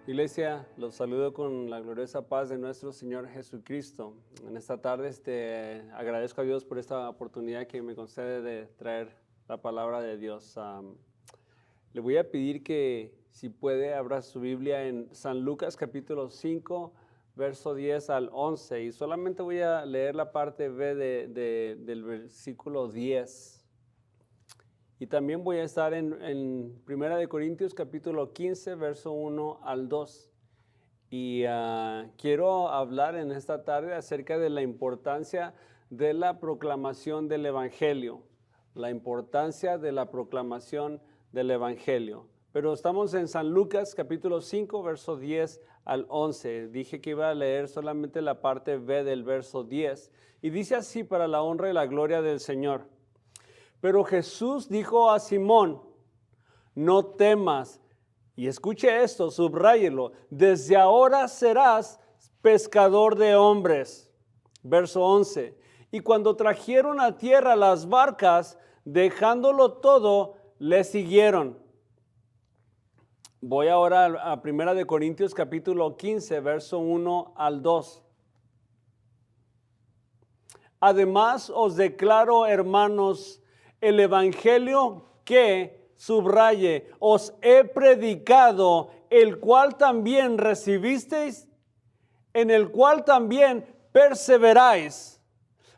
Iglesia, los saludo con la gloriosa paz de nuestro Señor Jesucristo. En esta tarde agradezco a Dios por esta oportunidad que me concede de traer la palabra de Dios. Le voy a pedir que si puede abra su Biblia en San Lucas capítulo 5, verso 10 al 11 y solamente voy a leer la parte B del versículo 10. Y también voy a estar en 1 de Corintios capítulo 15, verso 1 al 2. Y quiero hablar en esta tarde acerca de la importancia de la proclamación del Evangelio. La importancia de la proclamación del Evangelio. Pero estamos en San Lucas capítulo 5, verso 10 al 11. Dije que iba a leer solamente la parte B del verso 10. Y dice así: para la honra y la gloria del Señor. Pero Jesús dijo a Simón: no temas. Y escuche esto, subráyelo. Desde ahora serás pescador de hombres. Verso 11. Y cuando trajeron a tierra las barcas, dejándolo todo, le siguieron. Voy ahora a 1 de Corintios capítulo 15, verso 1 al 2. Además os declaro, hermanos, el evangelio que, subraye, os he predicado, el cual también recibisteis, en el cual también perseveráis,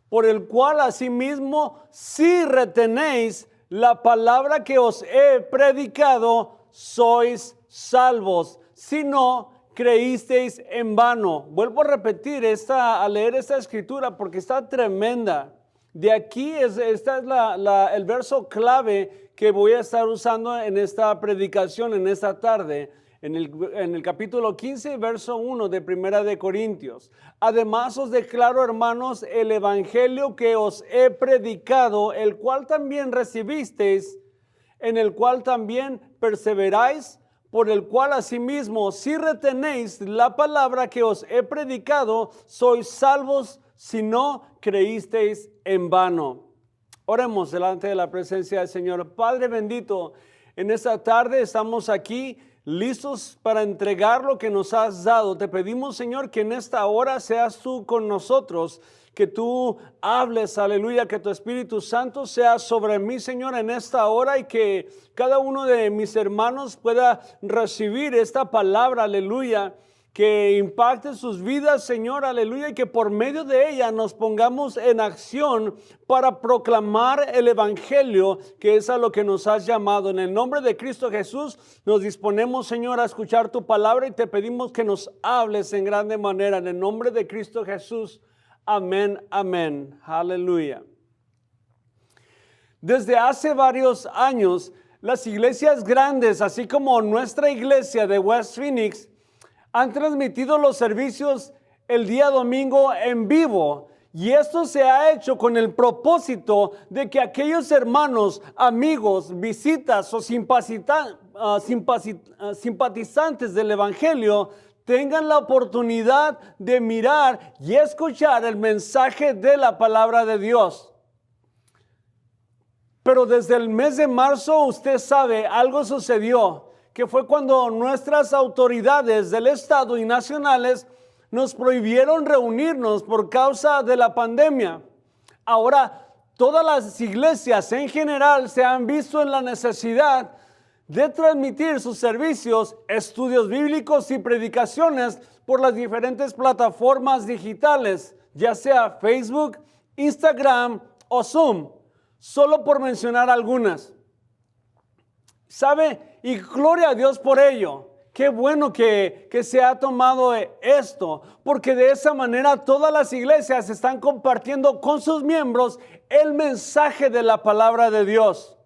por el cual asimismo si retenéis la palabra que os he predicado, sois salvos, si no creísteis en vano. Vuelvo a repetir a leer esta escritura porque está tremenda. De aquí este es el verso clave que voy a estar usando en esta predicación en esta tarde, en el capítulo 15, verso 1 de 1 de Corintios. Además os declaro, hermanos, el evangelio que os he predicado, el cual también recibisteis, en el cual también perseveráis, por el cual asimismo, si retenéis la palabra que os he predicado, sois salvos, si no creísteis en vano. Oremos delante de la presencia del Señor. Padre bendito, en esta tarde estamos aquí listos para entregar lo que nos has dado. Te pedimos, Señor, que en esta hora seas tú con nosotros, que tú hables, aleluya, que tu Espíritu Santo sea sobre mí, Señor, en esta hora, y que cada uno de mis hermanos pueda recibir esta palabra, aleluya, que impacte sus vidas, Señor, aleluya, y que por medio de ella nos pongamos en acción para proclamar el evangelio, que es a lo que nos has llamado. En el nombre de Cristo Jesús nos disponemos, Señor, a escuchar tu palabra y te pedimos que nos hables en grande manera. En el nombre de Cristo Jesús, amén, amén, aleluya. Desde hace varios años, las iglesias grandes, así como nuestra iglesia de West Phoenix, han transmitido los servicios el día domingo en vivo, y esto se ha hecho con el propósito de que aquellos hermanos, amigos, visitas o simpatizantes del evangelio tengan la oportunidad de mirar y escuchar el mensaje de la palabra de Dios. Pero desde el mes de marzo, usted sabe, algo sucedió, que fue cuando nuestras autoridades del estado y nacionales nos prohibieron reunirnos por causa de la pandemia. Ahora, todas las iglesias en general se han visto en la necesidad de transmitir sus servicios, estudios bíblicos y predicaciones por las diferentes plataformas digitales, ya sea Facebook, Instagram o Zoom, solo por mencionar algunas. ¿Sabe? Y gloria a Dios por ello. Qué bueno que se ha tomado esto, porque de esa manera todas las iglesias están compartiendo con sus miembros el mensaje de la palabra de Dios.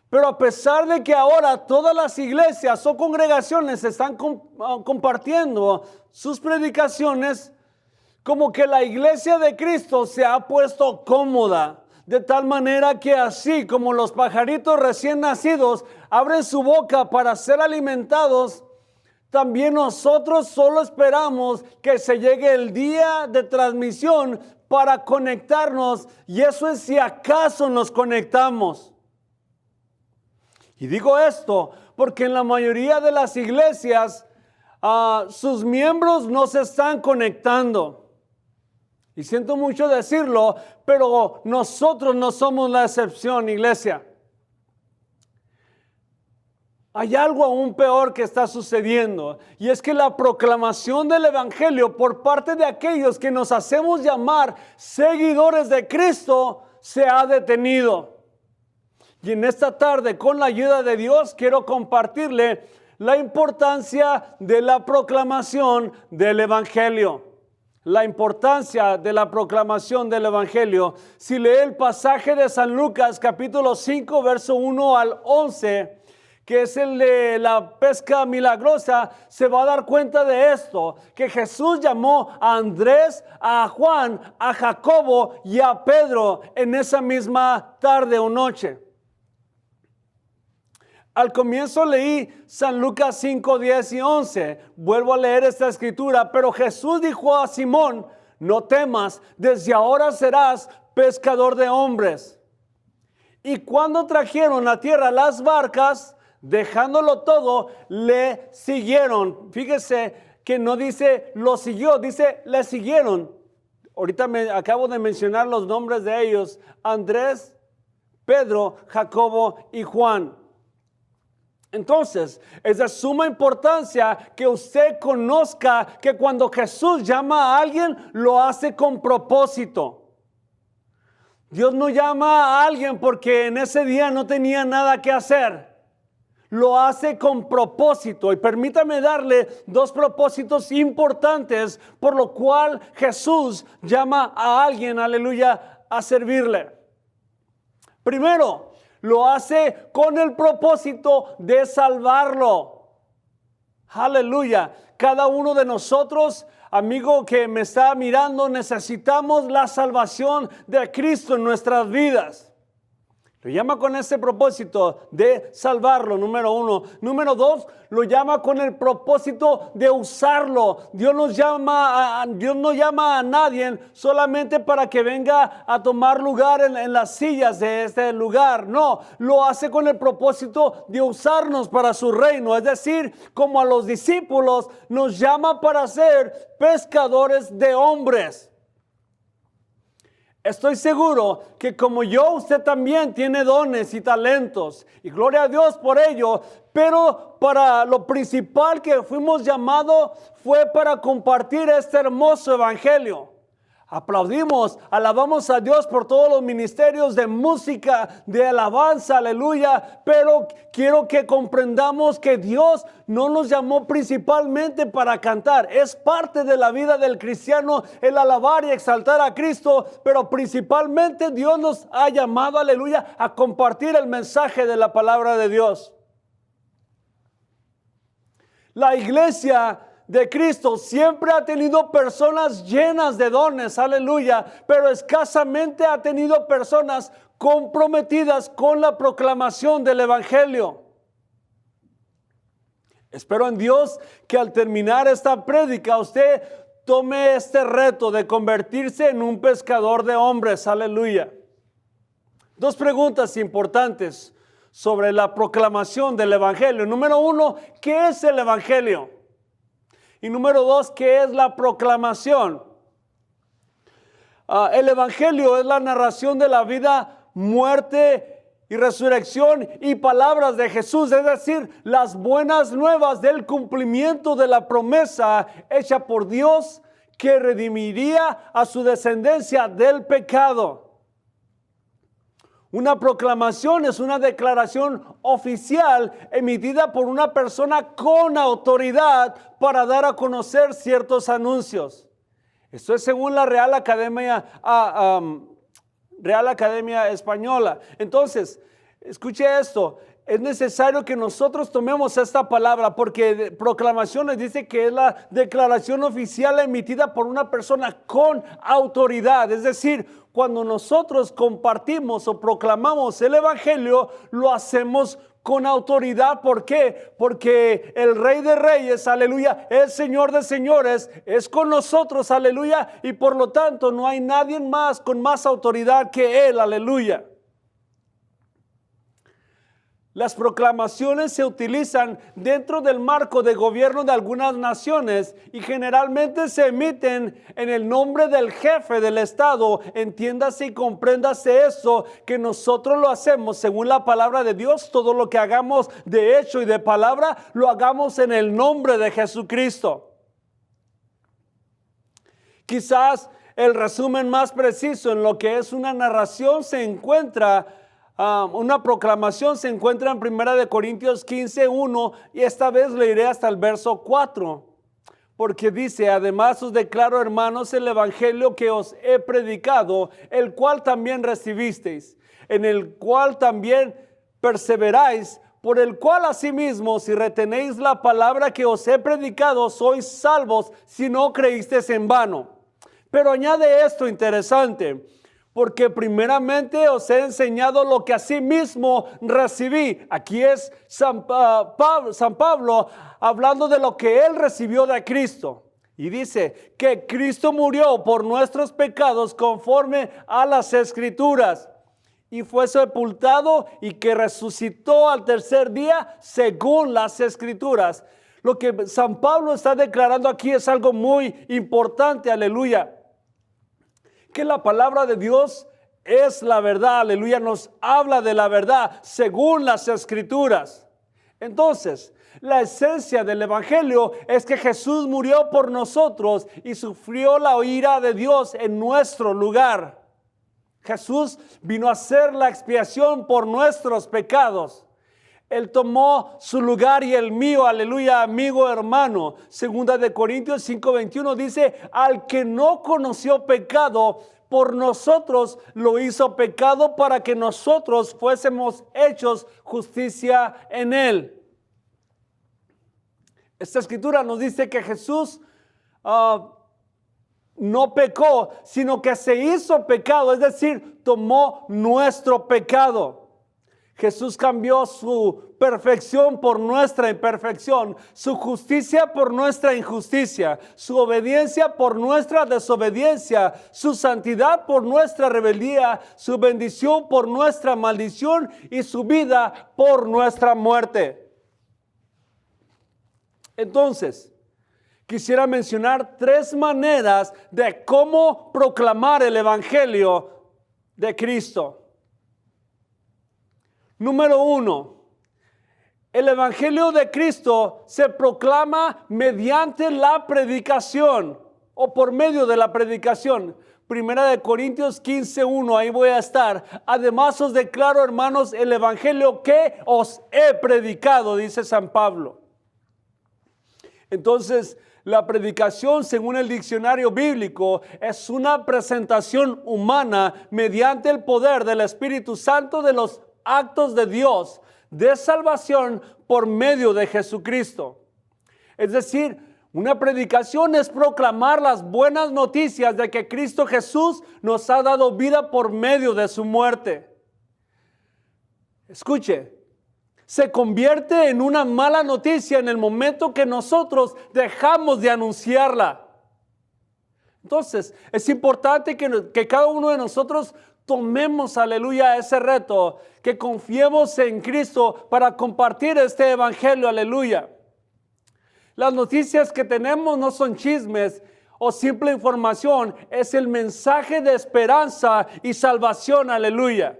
Pero a pesar de que ahora todas las iglesias o congregaciones están compartiendo sus predicaciones, como que la iglesia de Cristo se ha puesto cómoda. De tal manera que así como los pajaritos recién nacidos abren su boca para ser alimentados, también nosotros solo esperamos que se llegue el día de transmisión para conectarnos, y eso es si acaso nos conectamos. Y digo esto porque en la mayoría de las iglesias sus miembros no se están conectando. Y siento mucho decirlo, pero nosotros no somos la excepción, iglesia. Hay algo aún peor que está sucediendo, y es que la proclamación del evangelio por parte de aquellos que nos hacemos llamar seguidores de Cristo se ha detenido. Y en esta tarde, con la ayuda de Dios, quiero compartirle la importancia de la proclamación del evangelio. La importancia de la proclamación del evangelio. Si lee el pasaje de San Lucas, capítulo 5, verso 1 al 11, que es el de la pesca milagrosa, se va a dar cuenta de esto, que Jesús llamó a Andrés, a Juan, a Jacobo y a Pedro en esa misma tarde o noche. Al comienzo leí San Lucas 5, 10 y 11. Vuelvo a leer esta escritura. Pero Jesús dijo a Simón: no temas, desde ahora serás pescador de hombres. Y cuando trajeron a tierra las barcas, dejándolo todo, le siguieron. Fíjese que no dice lo siguió, dice le siguieron. Ahorita acabo de mencionar los nombres de ellos: Andrés, Pedro, Jacobo y Juan. Entonces, es de suma importancia que usted conozca que cuando Jesús llama a alguien, lo hace con propósito. Dios no llama a alguien porque en ese día no tenía nada que hacer. Lo hace con propósito. Y permítame darle dos propósitos importantes por lo cual Jesús llama a alguien, aleluya, a servirle. Primero, lo hace con el propósito de salvarlo. Aleluya. Cada uno de nosotros, amigo que me está mirando, necesitamos la salvación de Cristo en nuestras vidas. Lo llama con ese propósito de salvarlo, número uno. Número dos, lo llama con el propósito de usarlo. Dios no llama a nadie solamente para que venga a tomar lugar en las sillas de este lugar. No, lo hace con el propósito de usarnos para su reino. Es decir, como a los discípulos, nos llama para ser pescadores de hombres. Estoy seguro que como yo, usted también tiene dones y talentos, y gloria a Dios por ello, pero para lo principal que fuimos llamados fue para compartir este hermoso evangelio. Aplaudimos, alabamos a Dios por todos los ministerios de música, de alabanza, aleluya. Pero quiero que comprendamos que Dios no nos llamó principalmente para cantar. Es parte de la vida del cristiano el alabar y exaltar a Cristo, pero principalmente Dios nos ha llamado, aleluya, a compartir el mensaje de la palabra de Dios. La iglesia de Cristo siempre ha tenido personas llenas de dones, aleluya, pero escasamente ha tenido personas comprometidas con la proclamación del evangelio. Espero en Dios que al terminar esta prédica usted tome este reto de convertirse en un pescador de hombres, aleluya. Dos preguntas importantes sobre la proclamación del evangelio. Número uno, ¿qué es el evangelio? Y número dos, ¿qué es la proclamación? El evangelio es la narración de la vida, muerte y resurrección y palabras de Jesús, es decir, las buenas nuevas del cumplimiento de la promesa hecha por Dios que redimiría a su descendencia del pecado. Una proclamación es una declaración oficial emitida por una persona con autoridad para dar a conocer ciertos anuncios. Esto es según la Real Academia Española. Entonces, escuche esto. Es necesario que nosotros tomemos esta palabra porque proclamaciones dice que es la declaración oficial emitida por una persona con autoridad. Es decir, cuando nosotros compartimos o proclamamos el evangelio, lo hacemos con autoridad. ¿Por qué? Porque el Rey de Reyes, aleluya, el Señor de Señores es con nosotros, aleluya, y por lo tanto no hay nadie más con más autoridad que Él, aleluya. Las proclamaciones se utilizan dentro del marco de gobierno de algunas naciones y generalmente se emiten en el nombre del jefe del estado. Entiéndase y compréndase eso, que nosotros lo hacemos según la palabra de Dios. Todo lo que hagamos de hecho y de palabra, lo hagamos en el nombre de Jesucristo. Quizás el resumen más preciso en lo que es una narración se encuentra una proclamación se encuentra en 1 Corintios 15:1 y esta vez leeré hasta el verso 4, porque dice: además os declaro, hermanos, el evangelio que os he predicado, el cual también recibisteis, en el cual también perseveráis, por el cual asimismo, si retenéis la palabra que os he predicado, sois salvos, si no creísteis en vano. Pero añade esto interesante: porque primeramente os he enseñado lo que asimismo recibí. Aquí es San Pablo hablando de lo que él recibió de Cristo. Y dice que Cristo murió por nuestros pecados conforme a las Escrituras, y fue sepultado y que resucitó al tercer día según las Escrituras. Lo que San Pablo está declarando aquí es algo muy importante, aleluya. Que la palabra de Dios es la verdad, aleluya, nos habla de la verdad según las Escrituras. Entonces, la esencia del evangelio es que Jesús murió por nosotros y sufrió la ira de Dios en nuestro lugar. Jesús vino a hacer la expiación por nuestros pecados. Él tomó su lugar y el mío, aleluya, amigo, hermano. 2 Corintios 5:21 dice: al que no conoció pecado, por nosotros lo hizo pecado para que nosotros fuésemos hechos justicia en él. Esta escritura nos dice que Jesús no pecó, sino que se hizo pecado, es decir, tomó nuestro pecado. Jesús cambió su perfección por nuestra imperfección, su justicia por nuestra injusticia, su obediencia por nuestra desobediencia, su santidad por nuestra rebeldía, su bendición por nuestra maldición y su vida por nuestra muerte. Entonces, quisiera mencionar 3 maneras de cómo proclamar el evangelio de Cristo. Número 1, el evangelio de Cristo se proclama mediante la predicación o por medio de la predicación. 1 Corintios 15:1, ahí voy a estar. Además os declaro, hermanos, el evangelio que os he predicado, dice San Pablo. Entonces, la predicación, según el diccionario bíblico, es una presentación humana mediante el poder del Espíritu Santo de los actos de Dios de salvación por medio de Jesucristo. Es decir, una predicación es proclamar las buenas noticias de que Cristo Jesús nos ha dado vida por medio de su muerte. Escuche, se convierte en una mala noticia en el momento que nosotros dejamos de anunciarla. Entonces, es importante que cada uno de nosotros tomemos, aleluya, ese reto, que confiemos en Cristo para compartir este evangelio, aleluya. Las noticias que tenemos no son chismes o simple información, es el mensaje de esperanza y salvación, aleluya.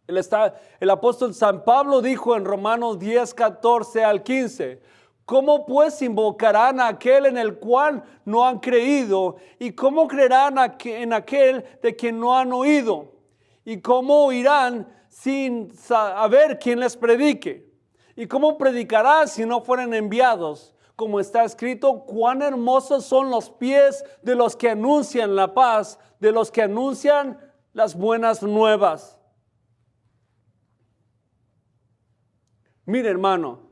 El apóstol San Pablo dijo en Romanos 10:14-15, ¿cómo pues invocarán a aquel en el cual no han creído? ¿Y cómo creerán en aquel de quien no han oído? ¿Y cómo oirán sin saber quién les predique? ¿Y cómo predicarán si no fueren enviados? Como está escrito, cuán hermosos son los pies de los que anuncian la paz, de los que anuncian las buenas nuevas. Mire, hermano,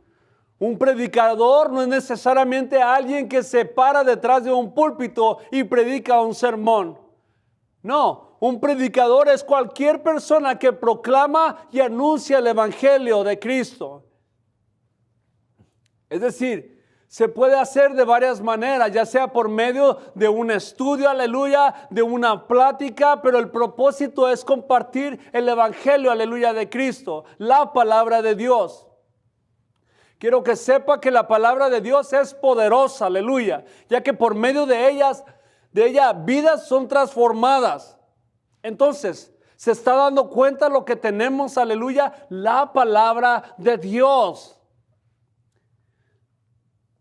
un predicador no es necesariamente alguien que se para detrás de un púlpito y predica un sermón. No, un predicador es cualquier persona que proclama y anuncia el evangelio de Cristo. Es decir, Se puede hacer de varias maneras, ya sea por medio de un estudio, aleluya, de una plática, pero el propósito es compartir el evangelio, aleluya, de Cristo, la palabra de Dios. Quiero que sepa que la palabra de Dios es poderosa, aleluya, ya que por medio de ella vidas son transformadas. Entonces, se está dando cuenta lo que tenemos, aleluya, la palabra de Dios.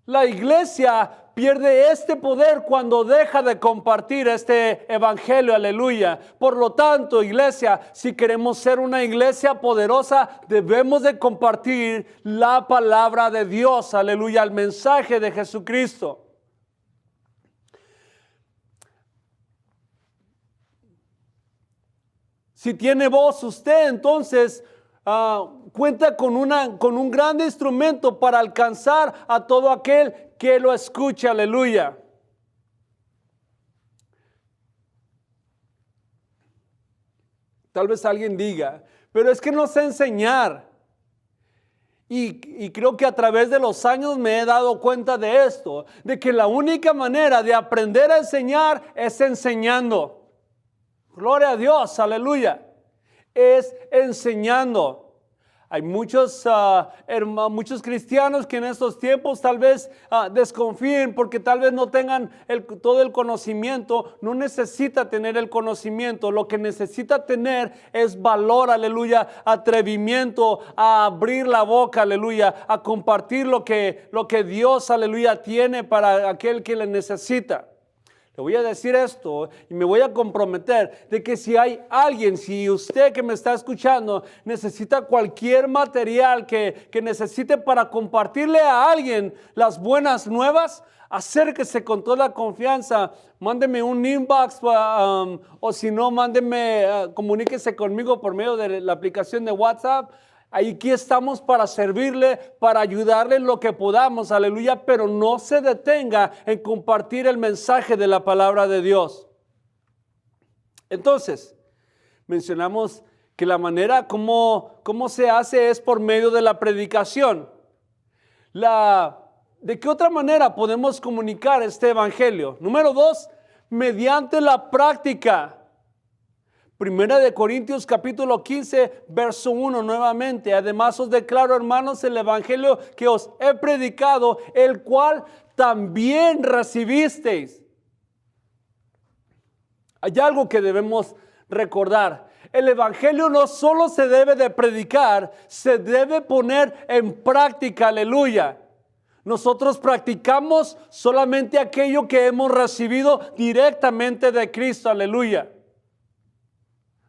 La iglesia pierde este poder cuando deja de compartir este evangelio, aleluya. Por lo tanto, iglesia, si queremos ser una iglesia poderosa, debemos de compartir la palabra de Dios, aleluya, el mensaje de Jesucristo. Si tiene voz usted, entonces cuenta con un gran instrumento para alcanzar a todo aquel que lo escuche, aleluya. Tal vez alguien diga, pero es que no sé enseñar. Y creo que a través de los años me he dado cuenta de esto, de que la única manera de aprender a enseñar es enseñando. Gloria a Dios, aleluya. Es enseñando. Hay muchos cristianos que en estos tiempos tal vez desconfíen porque tal vez no tengan todo el conocimiento. No necesita tener el conocimiento. Lo que necesita tener es valor, aleluya, atrevimiento a abrir la boca, aleluya, a compartir lo que Dios, aleluya, tiene para aquel que le necesita. Le voy a decir esto y me voy a comprometer de que si hay alguien, si usted que me está escuchando necesita cualquier material que necesite para compartirle a alguien las buenas nuevas, acérquese con toda confianza, mándeme un inbox o si no, comuníquese conmigo por medio de la aplicación de WhatsApp. Aquí estamos para servirle, para ayudarle en lo que podamos, aleluya, pero no se detenga en compartir el mensaje de la palabra de Dios. Entonces, mencionamos que la manera como se hace es por medio de la predicación. ¿De qué otra manera podemos comunicar este evangelio? Número 2, mediante la práctica. Primera de Corintios capítulo 15, verso 1 nuevamente. Además os declaro, hermanos, el evangelio que os he predicado, el cual también recibisteis. Hay algo que debemos recordar. El evangelio no solo se debe de predicar, se debe poner en práctica, aleluya. Nosotros practicamos solamente aquello que hemos recibido directamente de Cristo, aleluya.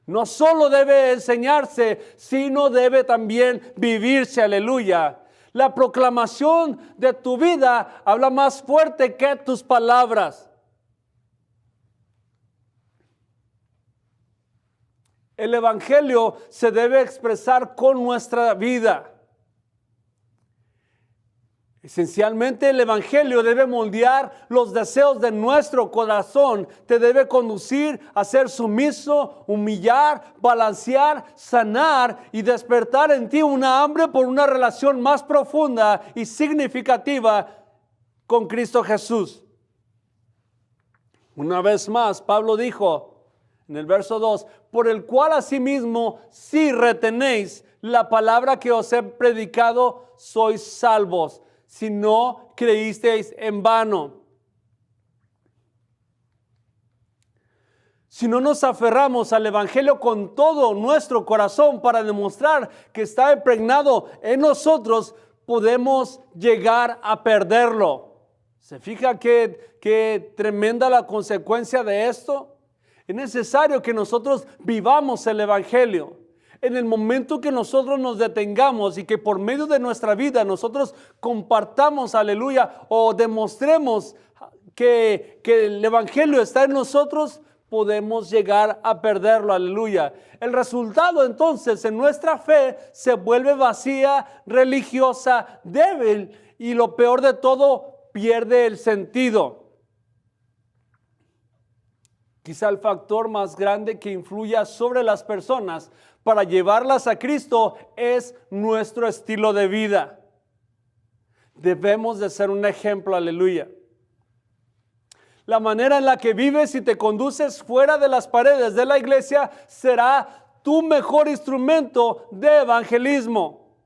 No solo debe enseñarse, sino debe también vivirse, aleluya. La proclamación de tu vida habla más fuerte que tus palabras. El evangelio se debe expresar con nuestra vida. Esencialmente el evangelio debe moldear los deseos de nuestro corazón, te debe conducir a ser sumiso, humillar, balancear, sanar y despertar en ti una hambre por una relación más profunda y significativa con Cristo Jesús. Una vez más, Pablo dijo en el verso 2, por el cual asimismo, si retenéis la palabra que os he predicado, sois salvos. Si no creísteis en vano. Si no nos aferramos al evangelio con todo nuestro corazón para demostrar que está impregnado en nosotros, podemos llegar a perderlo. ¿Se fija qué tremenda la consecuencia de esto? Es necesario que nosotros vivamos el evangelio. En el momento que nosotros nos detengamos y que por medio de nuestra vida nosotros compartamos, aleluya, o demostremos que el evangelio está en nosotros, podemos llegar a perderlo, aleluya. El resultado entonces en nuestra fe se vuelve vacía, religiosa, débil y lo peor de todo, pierde el sentido. Quizá el factor más grande que influya sobre las personas para llevarlas a Cristo es nuestro estilo de vida. Debemos de ser un ejemplo, aleluya. La manera en la que vives y te conduces fuera de las paredes de la iglesia será tu mejor instrumento de evangelismo.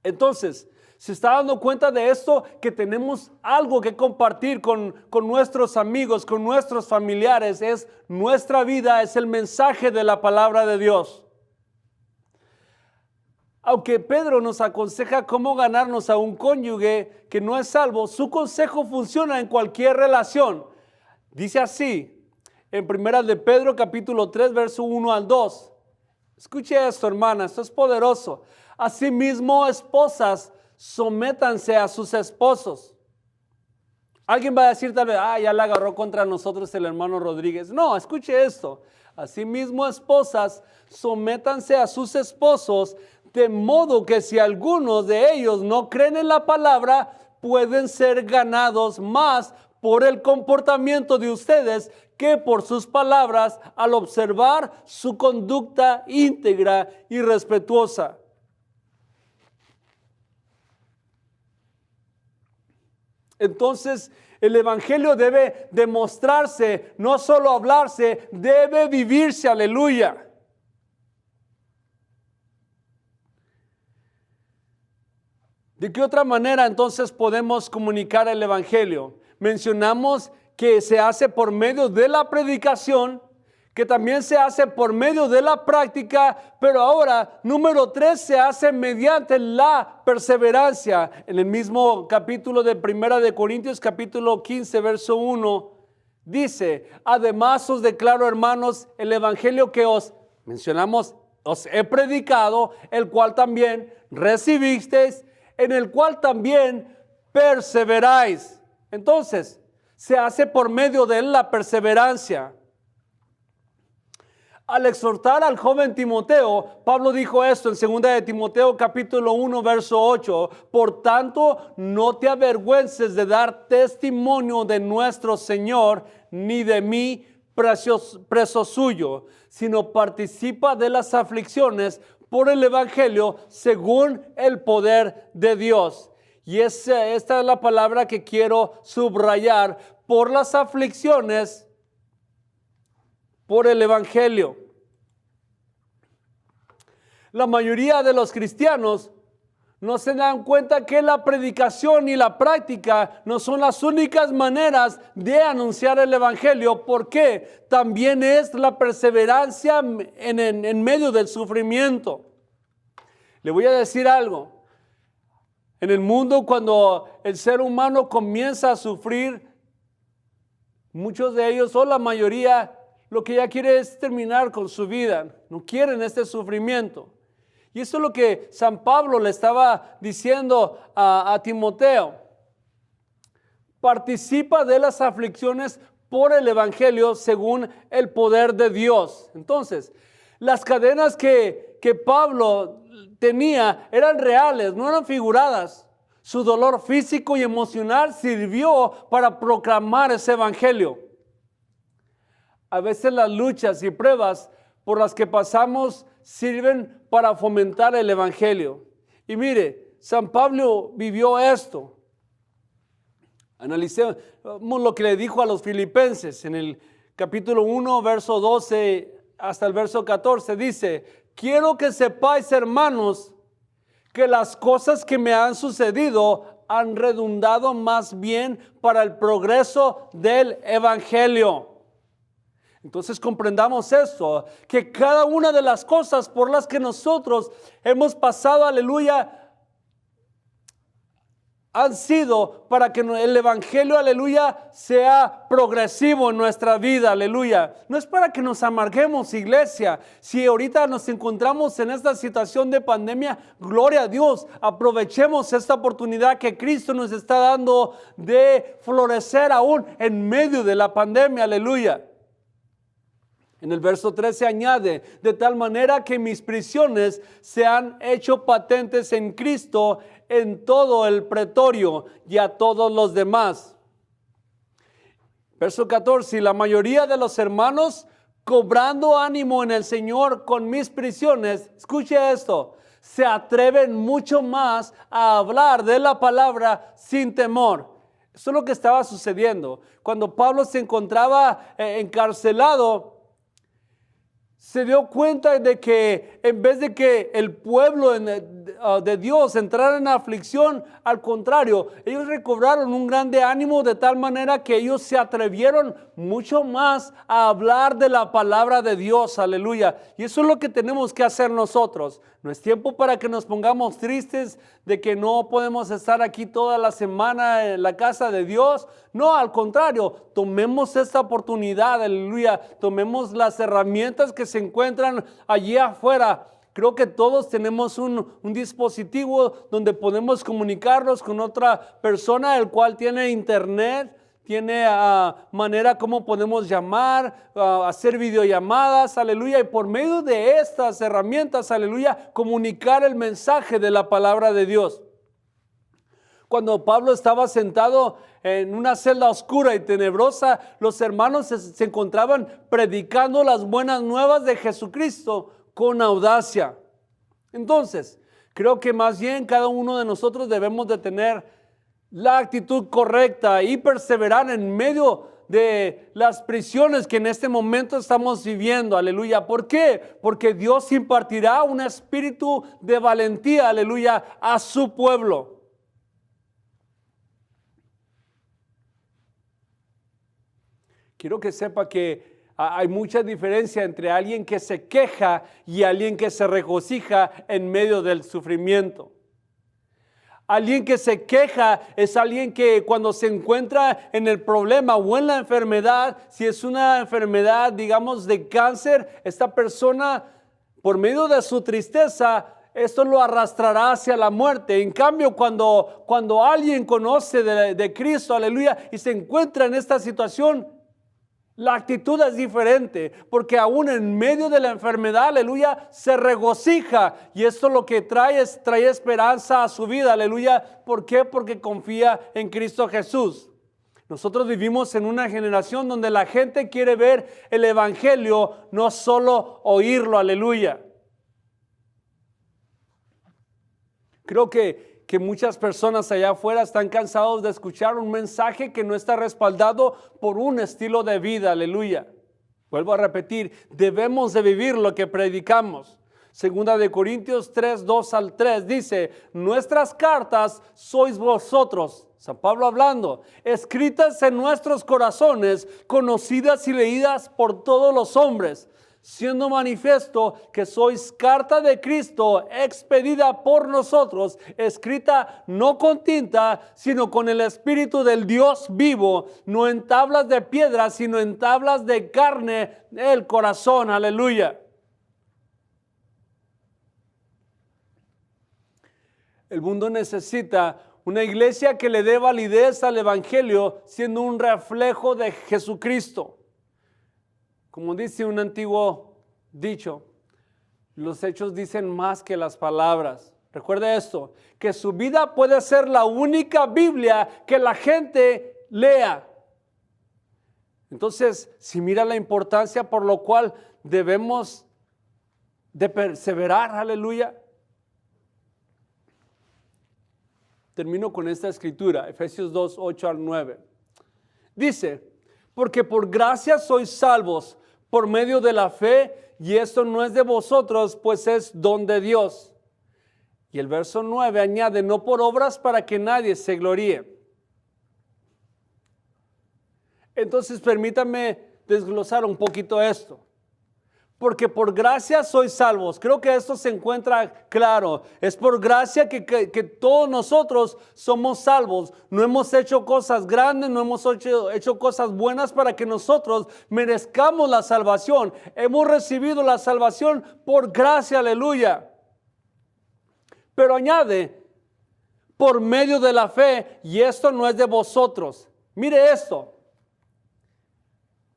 Entonces, ¿se está dando cuenta de esto? Que tenemos algo que compartir con nuestros amigos, con nuestros familiares. Es nuestra vida, es el mensaje de la palabra de Dios. Aunque Pedro nos aconseja cómo ganarnos a un cónyuge que no es salvo, su consejo funciona en cualquier relación. Dice así, en 1 de Pedro capítulo 3, verso 1 al 2. Escuche esto, hermana, esto es poderoso. Asimismo, esposas, sométanse a sus esposos. Alguien va a decir tal vez, ya la agarró contra nosotros el hermano Rodríguez. No, escuche esto. Asimismo, esposas, sométanse a sus esposos, de modo que si algunos de ellos no creen en la palabra, pueden ser ganados más por el comportamiento de ustedes que por sus palabras al observar su conducta íntegra y respetuosa. Entonces, el evangelio debe demostrarse, no solo hablarse, debe vivirse, aleluya. ¿De qué otra manera entonces podemos comunicar el evangelio? Mencionamos que se hace por medio de la predicación, que también se hace por medio de la práctica, pero ahora, número 3, se hace mediante la perseverancia. En el mismo capítulo de 1 de Corintios, capítulo 15, verso 1, dice, además os declaro, hermanos, el evangelio que os he predicado, el cual también recibisteis, en el cual también perseveráis. Entonces, se hace por medio de la perseverancia. Al exhortar al joven Timoteo, Pablo dijo esto en 2 de Timoteo capítulo 1 verso 8, por tanto no te avergüences de dar testimonio de nuestro Señor, ni de mí preso suyo, sino participa de las aflicciones por el evangelio según el poder de Dios. Y esta es la palabra que quiero subrayar, por las aflicciones por el evangelio. La mayoría de los cristianos no se dan cuenta que la predicación y la práctica no son las únicas maneras de anunciar el evangelio, porque también es la perseverancia en medio del sufrimiento. Le voy a decir algo. En el mundo, cuando el ser humano comienza a sufrir, muchos de ellos o la mayoría lo que ya quiere es terminar con su vida. No quieren este sufrimiento. Y eso es lo que San Pablo le estaba diciendo a Timoteo. Participa de las aflicciones por el evangelio según el poder de Dios. Entonces, las cadenas que Pablo tenía eran reales, no eran figuradas. Su dolor físico y emocional sirvió para proclamar ese evangelio. A veces las luchas y pruebas por las que pasamos sirven para fomentar el evangelio. Y mire, San Pablo vivió esto. Analicemos lo que le dijo a los filipenses en el capítulo 1, verso 12 hasta el verso 14. Dice, quiero que sepáis, hermanos, que las cosas que me han sucedido han redundado más bien para el progreso del evangelio. Entonces comprendamos esto, que cada una de las cosas por las que nosotros hemos pasado, aleluya, han sido para que el evangelio, aleluya, sea progresivo en nuestra vida, aleluya. No es para que nos amarguemos, iglesia. Si ahorita nos encontramos en esta situación de pandemia, gloria a Dios, aprovechemos esta oportunidad que Cristo nos está dando de florecer aún en medio de la pandemia, aleluya. En el verso 13 añade, de tal manera que mis prisiones se han hecho patentes en Cristo en todo el pretorio y a todos los demás. Verso 14, y la mayoría de los hermanos, cobrando ánimo en el Señor con mis prisiones, escuche esto, se atreven mucho más a hablar de la palabra sin temor. Eso es lo que estaba sucediendo. Cuando Pablo se encontraba encarcelado, se dio cuenta de que en vez de que el pueblo de Dios entrara en aflicción, al contrario, ellos recobraron un grande ánimo de tal manera que ellos se atrevieron mucho más a hablar de la palabra de Dios, aleluya. Y eso es lo que tenemos que hacer nosotros. No es tiempo para que nos pongamos tristes de que no podemos estar aquí toda la semana en la casa de Dios. No, al contrario, tomemos esta oportunidad, aleluya. Tomemos las herramientas que se encuentran allí afuera. Creo que todos tenemos un dispositivo donde podemos comunicarnos con otra persona, el cual tiene internet, tiene manera como podemos llamar, hacer videollamadas, aleluya, y por medio de estas herramientas, aleluya, comunicar el mensaje de la palabra de Dios. Cuando Pablo estaba sentado en una celda oscura y tenebrosa, los hermanos se encontraban predicando las buenas nuevas de Jesucristo con audacia. Entonces, creo que más bien cada uno de nosotros debemos de tener la actitud correcta y perseverar en medio de las prisiones que en este momento estamos viviendo, aleluya. ¿Por qué? Porque Dios impartirá un espíritu de valentía, aleluya, a su pueblo. Quiero que sepa que hay mucha diferencia entre alguien que se queja y alguien que se regocija en medio del sufrimiento. Alguien que se queja es alguien que cuando se encuentra en el problema o en la enfermedad, si es una enfermedad, digamos, de cáncer, esta persona, por medio de su tristeza, esto lo arrastrará hacia la muerte. En cambio, cuando alguien conoce de Cristo, aleluya, y se encuentra en esta situación, la actitud es diferente, porque aún en medio de la enfermedad, aleluya, se regocija. Y esto lo que trae esperanza a su vida, aleluya. ¿Por qué? Porque confía en Cristo Jesús. Nosotros vivimos en una generación donde la gente quiere ver el evangelio, no solo oírlo, aleluya. Creo que muchas personas allá afuera están cansados de escuchar un mensaje que no está respaldado por un estilo de vida, aleluya. Vuelvo a repetir, debemos de vivir lo que predicamos. Segunda de Corintios 3, 2 al 3 dice, nuestras cartas sois vosotros, San Pablo hablando, escritas en nuestros corazones, conocidas y leídas por todos los hombres, siendo manifiesto que sois carta de Cristo expedida por nosotros, escrita no con tinta, sino con el Espíritu del Dios vivo, no en tablas de piedra, sino en tablas de carne del corazón. Aleluya. El mundo necesita una iglesia que le dé validez al evangelio, siendo un reflejo de Jesucristo. Como dice un antiguo dicho, los hechos dicen más que las palabras. Recuerde esto, que su vida puede ser la única Biblia que la gente lea. Entonces, si mira la importancia por lo cual debemos de perseverar, aleluya. Termino con esta escritura, Efesios 2, 8 al 9. Dice, porque por gracia sois salvos por medio de la fe, y esto no es de vosotros, pues es don de Dios. Y el verso 9 añade, no por obras para que nadie se gloríe. Entonces permítame desglosar un poquito esto. Porque por gracia sois salvos. Creo que esto se encuentra claro. Es por gracia que todos nosotros somos salvos. No hemos hecho cosas grandes, no hemos hecho cosas buenas para que nosotros merezcamos la salvación. Hemos recibido la salvación por gracia, aleluya. Pero añade, por medio de la fe, y esto no es de vosotros. Mire esto.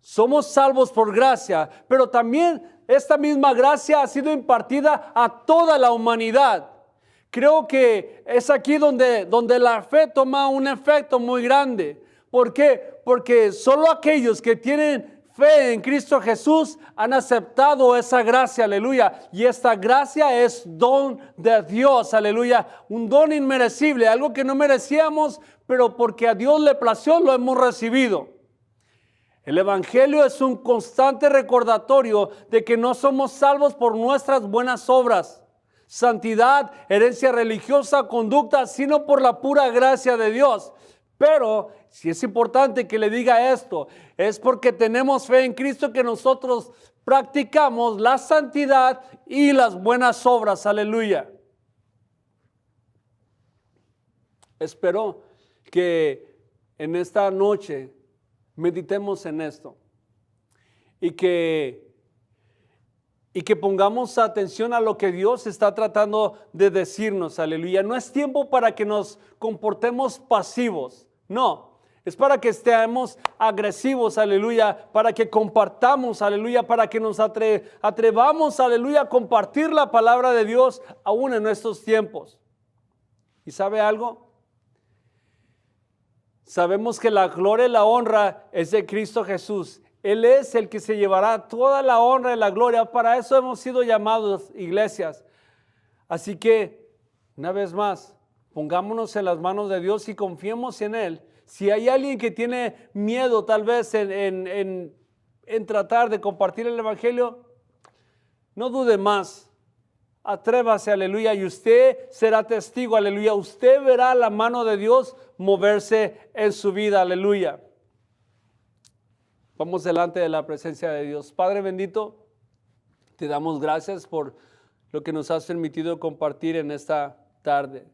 Somos salvos por gracia, pero también esta misma gracia ha sido impartida a toda la humanidad. Creo que es aquí donde la fe toma un efecto muy grande. ¿Por qué? Porque solo aquellos que tienen fe en Cristo Jesús han aceptado esa gracia, aleluya. Y esta gracia es don de Dios, aleluya. Un don inmerecible, algo que no merecíamos, pero porque a Dios le plació lo hemos recibido. El Evangelio es un constante recordatorio de que no somos salvos por nuestras buenas obras, santidad, herencia religiosa, conducta, sino por la pura gracia de Dios. Pero si es importante que le diga esto, es porque tenemos fe en Cristo que nosotros practicamos la santidad y las buenas obras. Aleluya. Espero que en esta noche meditemos en esto y que pongamos atención a lo que Dios está tratando de decirnos. Aleluya. No es tiempo para que nos comportemos pasivos. No, es para que estemos agresivos, aleluya, para que compartamos, aleluya, para que nos atrevamos, aleluya, a compartir la palabra de Dios aún en estos tiempos. ¿Y sabe algo? Sabemos que la gloria y la honra es de Cristo Jesús. Él es el que se llevará toda la honra y la gloria. Para eso hemos sido llamados, iglesias. Así que, una vez más, pongámonos en las manos de Dios y confiemos en Él. Si hay alguien que tiene miedo tal vez en tratar de compartir el Evangelio, no dude más. Atrévase, aleluya, y usted será testigo, aleluya. Usted verá la mano de Dios moverse en su vida, aleluya. Vamos delante de la presencia de Dios. Padre bendito, te damos gracias por lo que nos has permitido compartir en esta tarde.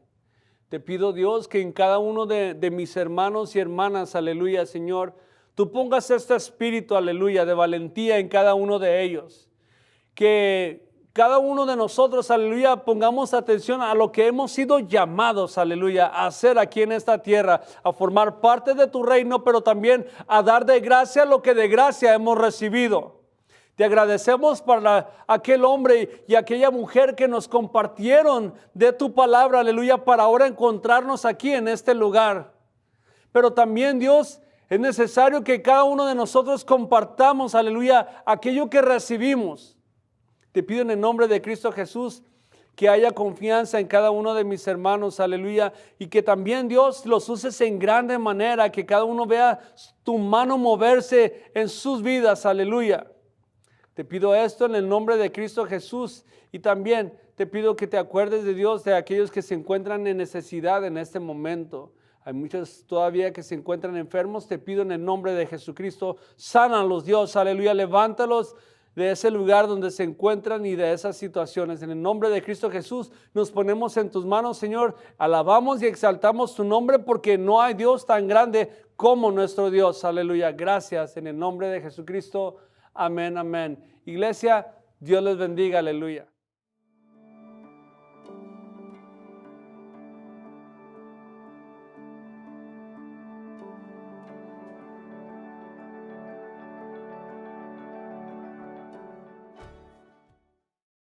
Te pido, Dios, que en cada uno de mis hermanos y hermanas, aleluya, Señor, tú pongas este espíritu, aleluya, de valentía en cada uno de ellos. Que cada uno de nosotros, aleluya, pongamos atención a lo que hemos sido llamados, aleluya, a hacer aquí en esta tierra, a formar parte de tu reino, pero también a dar de gracia lo que de gracia hemos recibido. Te agradecemos para aquel hombre y aquella mujer que nos compartieron de tu palabra, aleluya, para ahora encontrarnos aquí en este lugar. Pero también, Dios, es necesario que cada uno de nosotros compartamos, aleluya, aquello que recibimos. Te pido en el nombre de Cristo Jesús que haya confianza en cada uno de mis hermanos, aleluya, y que también, Dios, los uses en grande manera, que cada uno vea tu mano moverse en sus vidas, aleluya. Te pido esto en el nombre de Cristo Jesús y también te pido que te acuerdes de Dios, de aquellos que se encuentran en necesidad en este momento. Hay muchos todavía que se encuentran enfermos. Te pido en el nombre de Jesucristo, sánalos, Dios, aleluya, levántalos de ese lugar donde se encuentran y de esas situaciones. En el nombre de Cristo Jesús nos ponemos en tus manos, Señor. Alabamos y exaltamos tu nombre porque no hay Dios tan grande como nuestro Dios. Aleluya. Gracias en el nombre de Jesucristo. Amén, amén. Iglesia, Dios les bendiga. Aleluya.